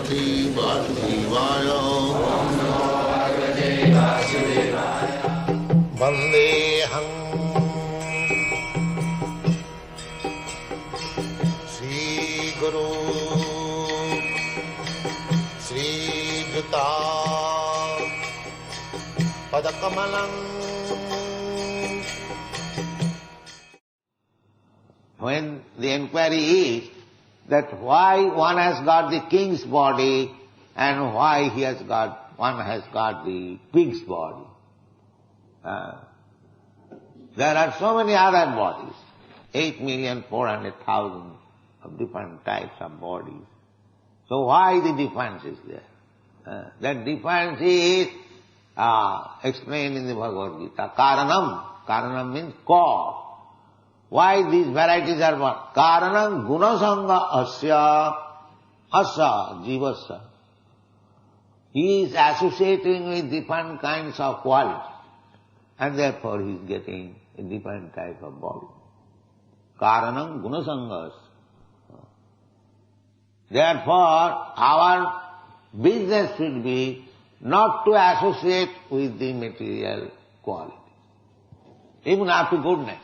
Bhagavate Vasudevaya. Vandeham Sri Guru Sri Juta Padakamalam. When the inquiry is that why one has got the king's body and why one has got the pig's body. There are so many other bodies, 8,400,000 of different types of bodies. So why the difference is there? That difference is explained in the Bhagavad-gita. Karanam. Karanam means cause. Why these varieties are born? Karanam gunasanga asya jivasya. He is associating with different kinds of qualities, and therefore he is getting a different type of body. Karanam gunasanga asya. Therefore, our business should be not to associate with the material quality, even up to goodness.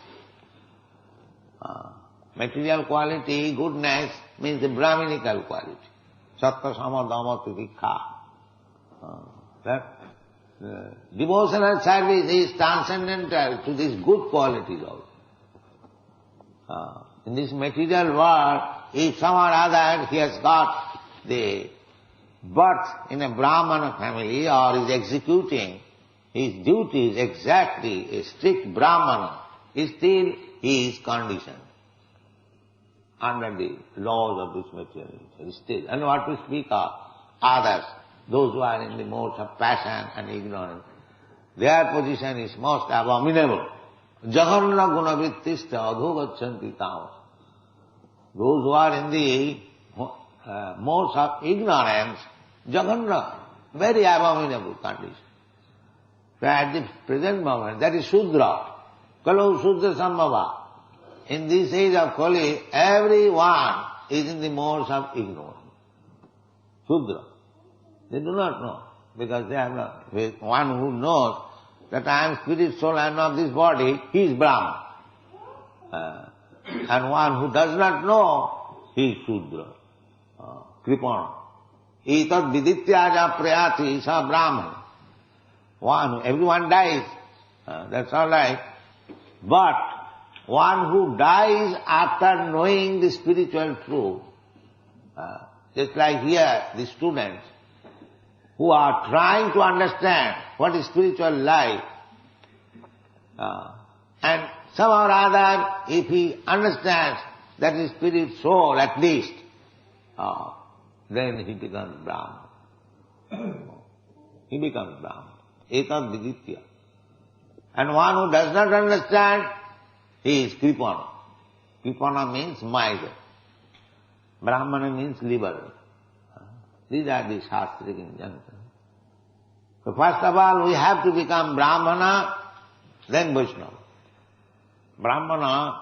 Material quality, goodness, means the Brahminical quality. Sattva sama dhamma titikha. That devotional service is transcendental to these good qualities also. In this material world, if some or other he has got the birth in a Brahmana family or is executing his duties exactly, a strict Brahmana, still he is conditioned under the laws of this material nature, still. And what to speak of others, those who are in the modes of passion and ignorance, their position is most abominable. Jaganna gunavrittista adhogachanti tamas. Those who are in the modes of ignorance, Jaganna, very abominable condition. So at the present moment, that is Shudra. Kalu Shudra Sambhava. In this age of Kali, everyone is in the modes of ignorance. Shudra. They do not know, because they are not. One who knows that I am spirit, soul, and not this body, he is Brahman. And one who does not know, he is Shudra, Kripana. Etad vidityaja prayati sa Brahman. Everyone dies, that's all right. But one who dies after knowing the spiritual truth, just like here, the students who are trying to understand what is spiritual life, and somehow or other, if he understands that is spirit soul at least, then he becomes Brahman. He becomes Brahman. Etad viditya. And one who does not understand, he is Kripana. Kripana means miser. Brahmana means liberal. These are the Shastric injunctions. So first of all, we have to become Brahmana, then Vaishnava. Brahmana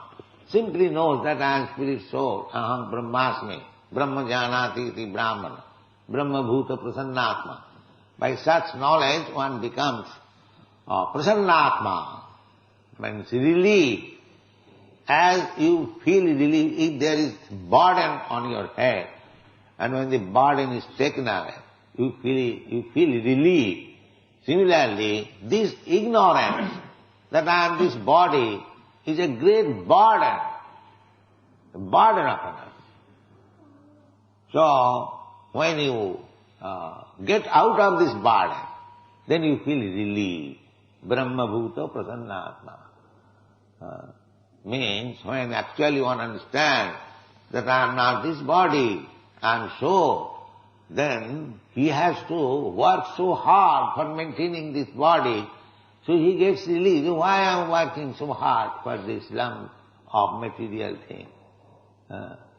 simply knows that I am spirit soul, aham brahmasmi, brahma janati iti brahmana, brahma bhuta prasannatma. By such knowledge one becomes prasannatma, means relief. As you feel relief, if there is burden on your head, and when the burden is taken away, you feel relief. Similarly, this ignorance that I am this body is a great burden, the burden upon us. So, when you get out of this burden, then you feel relief. Brahma bhuta prasannatma. Means when actually one understands that I am not this body, I am soul, then he has to work so hard for maintaining this body, so he gets relief. Why I am working so hard for this lump of material thing?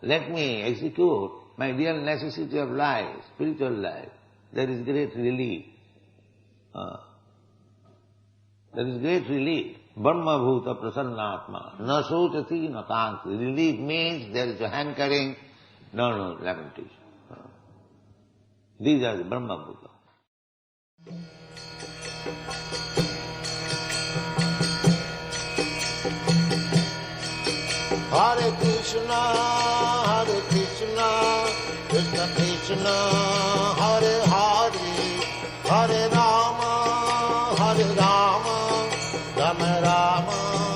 Let me execute my real necessity of life, spiritual life. There is great relief. There is great relief. Brahma bhuta prasannatma. Na sochati na kankti. Relief means there is a hankering, no lamentation. These are the Brahma Bhuta. Hare Krishna, Krishna Krishna, Hare Hare, Hare Rama, Rama Rama